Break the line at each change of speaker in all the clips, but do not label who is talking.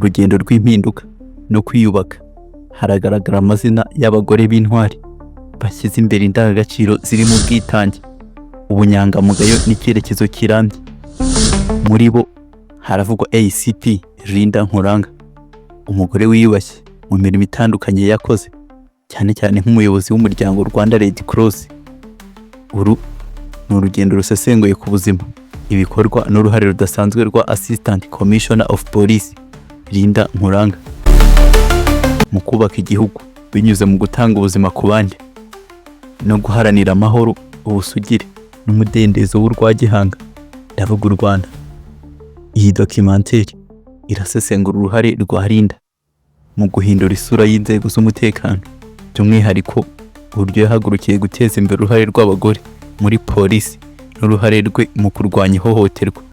rugendo rw'impinduka no kwiyubaka. Haragaragara amazina y'abagore b'intwari bashyize imbere indangagaciro ziri mu bwitange, ubunyangamugayo n'icyerekezo kirambye. Muri bo haravugwa ACP Linda Nkuranga, umugore wiyubashye mu mirimo itandukanye yakoze, cyane cyane nk'umuyobozi w'umuryango Rwanda Red Cross. Uru ni urugendo rusesenguye ku buzima, ibikorwa n'uruhare rudasanzwe rwa Assistant Commissioner of Police Linda Nkuranga mu kubaka igihugu binyuze mu gutanga ubuzima ku bandi no guharanira amahoro, ubusugire n'umudendezo w'urwa gihanga, ndavuga u Rwanda. Iyi documentaire irasesengura uruhare rwa Linda mu guhindura isura y'inzego z'umutekano, by'umwihariko uburyo yahagurukiye guteza imbere uruhare rw'abagore muri polisi n'uruhare rwe mu kurwanya ihohoterwa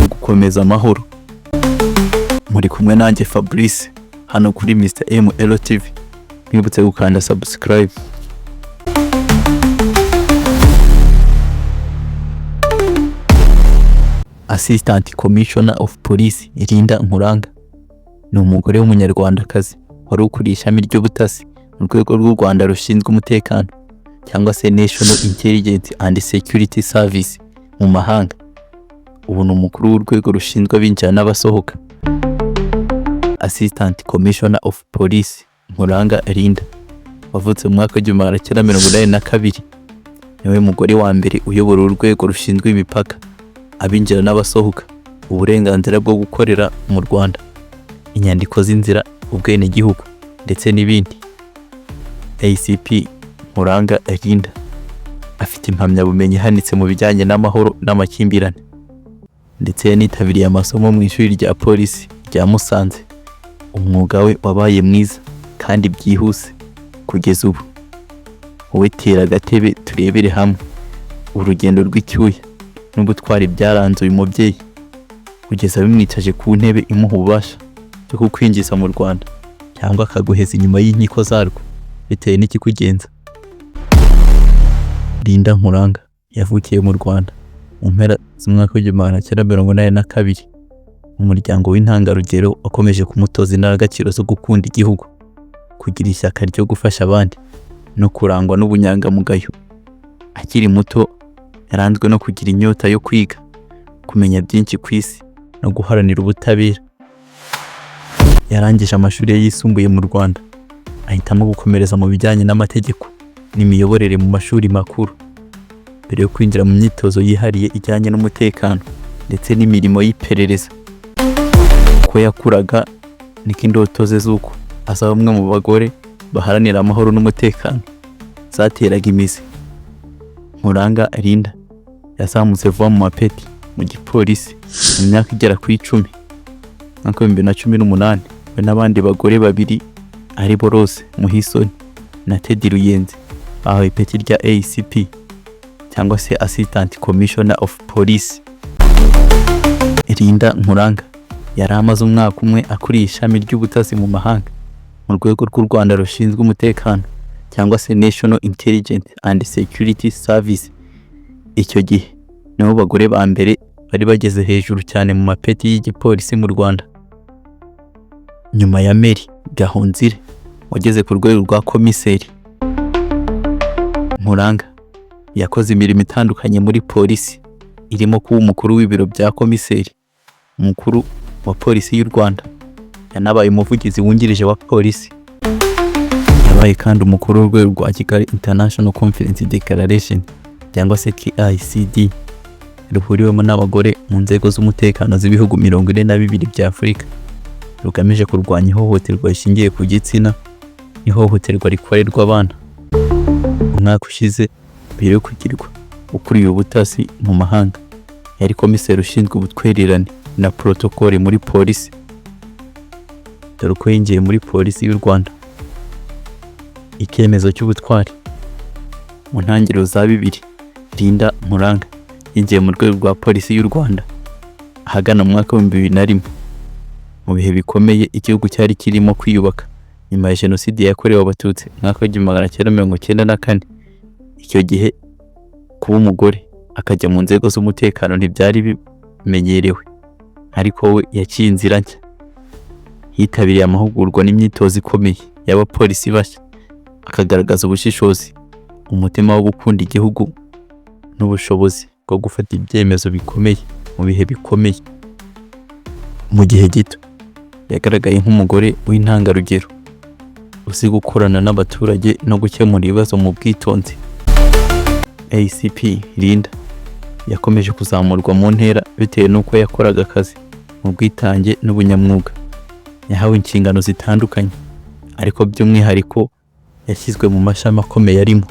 no gukomeza amahoro. Muri kumwe nanjye Fabrice hano kuri Mr ML TV. Mwibutse gukanda subscribe. Assistant Commissioner of Police Linda Nkuranga ni umugore w'umunyarwandakazi wari ukuriye ishami ry'ubutasi mu rwego rw'u Rwanda rushinzwe umutekano, cyangwa se National Intelligence and Security Service mu mahanga. Ubu ni umukuru w'urwego rushinzwe abinjira n'abasohoka. Assistant Commissioner of Police Nkuranga Linda wavutse mu mwaka w'1982, niwe mugore wa mbere uyobora urwego rushinzwe imipaka, abinjira n'abasohoka, uburenganzira bwo gukorera mu Rwanda, inyandiko z'inzira, ubwenegihugu ndetse n'ibindi. ACP Nkuranga Linda afite impamyabumenyi ihanitse mu bijyanye n'amahoro n'amakimbirane, ndetse yanitabiriye amasomo mu ishuri rya polisi rya Musanze. Umwuga we wabaye mwiza kandi byihuse kugeza ubu. Wowe tera agatebe turebere hamwe urugendo rw'icyuya n'ubutwari byaranze uyu mubyeyi kugeza bimwicaje ku ntebe imuha ububasha cyo kukwinjiza mu Rwanda, cyangwa akaguheza inyuma y'inkiko zarwo bitewe n'ikikugenza. Linda Nkuranga yavukiye mu Rwanda mu mpera z'umwaka w'1982 mu muryango w'intangarugero wakomeje kumutoza indangagaciro zo gukunda igihugu, kugira ishyaka ryo gufasha abandi no kurangwa n'ubunyangamugayo. Akiri muto yaranzwe no kugira inyota yo kwiga, kumenya byinshi ku isi no guharanira ubutabera. Yarangije amashuri yisumbuye mu Rwanda, ahitamo gukomereza mu bijyanye n'amategeko n'imiyoborere mu mashuri makuru, mbere yo kwinjira mu myitozo yihariye ijyanye n'umutekano ndetse n'imirimo y'iperereza. Ko yakuraga niko indoto ze z'uko azaba umwe mu bagore baharanira amahoro n'umutekano zateraga imizi. Nkuranga Linda yazamutse vuba mu mapeti mu gipolisi mu myaka igera ku 10. Mwaka wa 2018 we n'abandi bagore babiri ari bo Rose Muhisoni na Teddy Ruyenzi bahawe ipeti rya ACP, cyangwa se Assistant Commissioner of Police. Linda Nkuranga yari amaze umwaka umwe akuriye ishami ry'ubutasi mu mahanga mu rwego rw'u Rwanda rushinzwe umutekano, cyangwa se National Intelligence and Security Service. Icyo gihe nibo bagore ba mbere bari bageze hejuru cyane mu mapeti y'igipolisi mu Rwanda, nyuma ya Mary Gahonzire wageze ku rwego rwa komiseri. Nkuranga yakoze imirimo itandukanye muri polisi, irimo kuba umukuru w'ibiro bya komiseri umukuru wa polisi y'u Rwanda, yanabaye umuvugizi wungirije wa polisi. Yabaye kandi umukuru w'urwego rwa Kigali International Conference Declaration, cyangwa se KICD, ruhuriwemo n'abagore mu nzego z'umutekano z'ibihugu 42 bya Afurika, rugamije kurwanya ihohoterwa rishingiye ku gitsina n'ihohoterwa rikorerwa abana. Umwaka ushize, mbere yo kugirwa ukuriye ubutasi mu mahanga, yari komiseri ushinzwe ubutwererane na protokole muri polisi. Dore uko yinjiye muri polisi y'u Rwanda. Icyemezo cy'ubutwari. Mu ntangiriro za 2000, Linda Nkuranga yinjiye mu rwego rwa polisi y'u Rwanda ahagana mu mwaka wa 2001, mu bihe bikomeye igihugu cyari kirimo kwiyubaka nyuma ya jenoside yakorewe abatutsi mu mwaka wa 1994. Icyo gihe kuba umugore akajya mu nzego z'umutekano ntibyari bimenyerewe, ariko we yaciye inzira nshya yitabiriye amahugurwa n'imyitozo ikomeye y'abapolisi bashya, akagaragaza ubushishozi, umutima wo gukunda igihugu n'ubushobozi bwo gufata ibyemezo bikomeye mu bihe bikomeye. Mu gihe gito yagaragaye nk'umugore w'intangarugero uzi gukorana n'abaturage no gukemura ibibazo mu bwitonzi. ACP Linda yakomeje kuzamurwa mu ntera bitewe n'uko yakoraga akazi mu bwitange n'ubunyamwuga. Yahawe inshingano zitandukanye, ariko by'umwihariko yashyizwe mu mashami akomeye arimo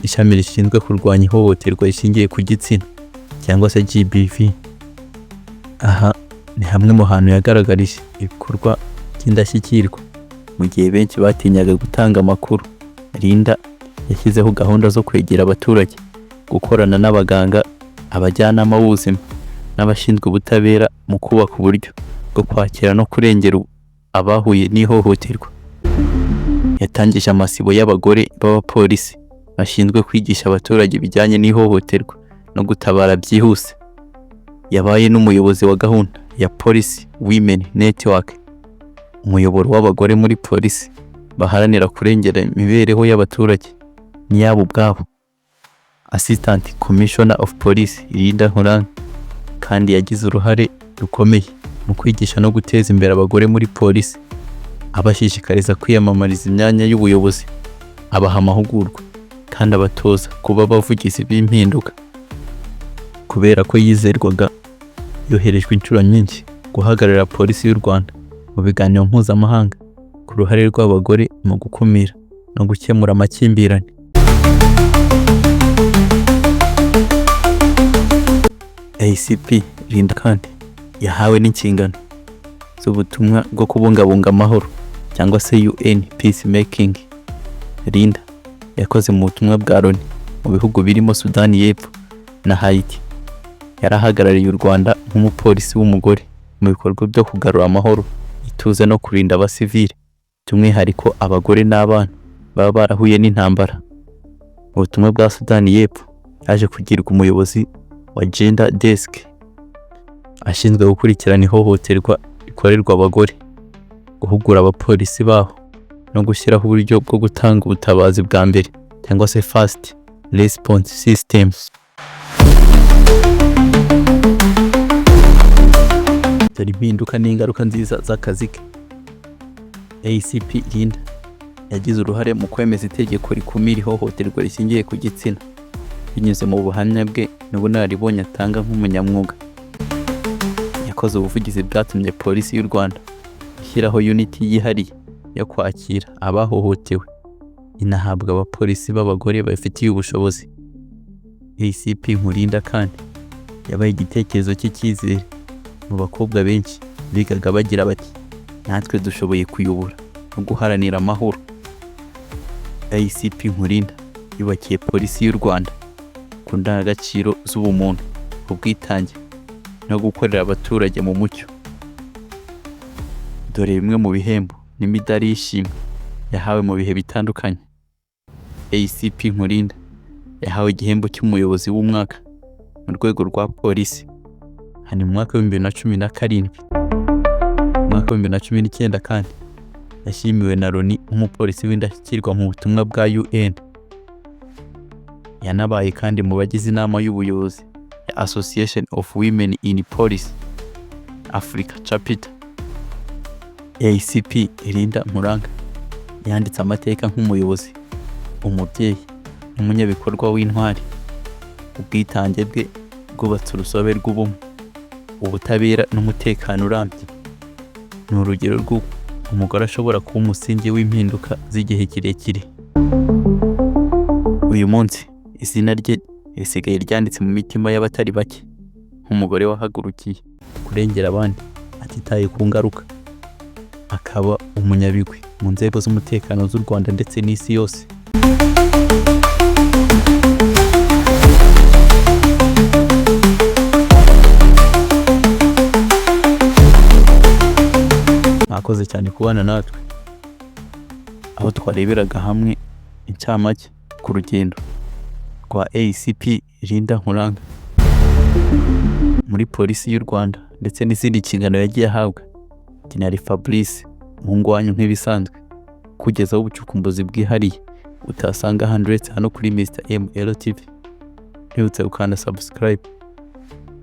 ishami rishinzwe kurwanya ihohoterwa rishingiye ku gitsina cyangwa se GBV. Aha ni hamwe mu hantu yagaragarije ibikorwa by'indashyikirwa. Mu gihe benshi batinyaga gutanga amakuru, Linda yashyizeho gahunda zo kwegera abaturage, gukorana n'abaganga, abajyanama b'ubuzima n'abashinzwe ubutabera mu kubaka uburyo bwo kwakira no kurengera abahuye n'ihohoterwa. Yatangije amasibo y'abagore b'abapolisi bashinzwe kwigisha abaturage ibijyanye n'ihohoterwa no gutabara byihuse. Yabaye n'umuyobozi wa gahunda ya Police Women Network, umuyoboro w'abagore muri polisi baharanira kurengera imibereho y'abaturage n'iyabo ubwabo. Assistant Commissioner of Police Linda Nkuranga kandi yagize uruhare rukomeye mu kwigisha no guteza imbere abagore muri polisi, abashishikariza kwiyamamariza imyanya y'ubuyobozi, abaha amahugurwa kandi abatoza kuba abavugizi b'impinduka. Kubera ko yizerwaga, yoherejwe inshuro nyinshi guhagararira polisi y'u Rwanda mu biganiro mpuzamahanga ku ruhare rw'abagore mu gukumira no gukemura amakimbirane. ACP Linda kandi yahawe n'inshingano z'ubutumwa bwo kubungabunga amahoro cyangwa se UN Peacemaking. Linda yakoze mu butumwa bwa Loni mu bihugu birimo Sudani y'Epfo na Haiti. Yarahagarariye u Rwanda nk'umupolisi w'umugore mu bikorwa byo kugarura amahoro, ituze no kurinda abasivile, by'umwihariko abagore n'abana baba barahuye n'intambara. Mu butumwa bwa Sudani y'Epfo yaje kugirwa umuyobozi wa Gender Desk ashinzwe gukurikirana ihohoterwa rikorerwa abagore, guhugura abapolisi baho no gushyiraho uburyo bwo gutanga ubutabazi bwa mbere cyangwa se Fast Response Systems. Dore impinduka n'ingaruka nziza z'akazi ke. ACP Linda yagize uruhare mu kwemeza itegeko rikumira ihohoterwa rishingiye ku gitsina binyuze mu buhamya bwe n'ubunararibonye atanga nk'umunyamwuga. Yakoze ubuvugizi bwatumye polisi y'u Rwanda ishyiraho unity yihariye yo kwakira abahohotewe, inahabwa abapolisi b'abagore babifitiye ubushobozi. ACP Nkurinda kandi yabaye igitekerezo cy'icyizere mu bakobwa benshi bigaga bagira bati natwe dushoboye kuyobora no guharanira amahoro. ACP Nkurinda yubakiye polisi y'u Rwanda ku ndangagaciro z'ubumuntu, ubwitange no gukorera abaturage mu mucyo. Dore bimwe mu bihembo n'imidari y'ishimwe yahawe mu bihe bitandukanye. ACP Nkurinda yahawe igihembo cy'umuyobozi w'umwaka mu rwego rwa polisi hani mu mwaka wa 2017. Mu mwaka wa 2019 kandi yashimiwe na Loni nk'umupolisi w'indashyikirwa mu butumwa bwa UN. Yanabaye kandi mu bagize inama y'ubuyobozi ya Association of Women in Police Africa Chapter. ACP Linda Nkuranga yanditse amateka nk'umuyobozi, umubyeyi n'umunyabikorwa w'intwari. Ubwitange bwe bwubatse urusobe rw'ubumwe, ubutabera n'umutekano urambye. Ni urugero rw'uko umugore ashobora kuba umusingi w'impinduka z'igihe kirekire. Uyu munsi izina rye risigaye ryanditse mu mitima y'abatari bake nk'umugore wahagurukiye kurengera abandi atitaye ku ngaruka, akaba umunyabigwi mu nzego z'umutekano z'u Rwanda ndetse n'isi yose. Mwakoze cyane kubana natwe aho twareberaga hamwe incamake ku rugendo rwa ACP Linda Nkuranga muri polisi y'u Rwanda ndetse n'izindi nshingano yagiye ahabwa. General Fabrice umuhungu wanyu nk'ibisanzwe, kugezaho ubucukumbuzi bwihariye utasanga ahandi uretse hano kuri Mr ML TV. Ntibutse gukanda subscribe.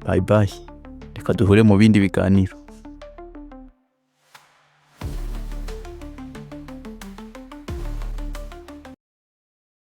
Bye bye, reka duhure mu bindi biganiro.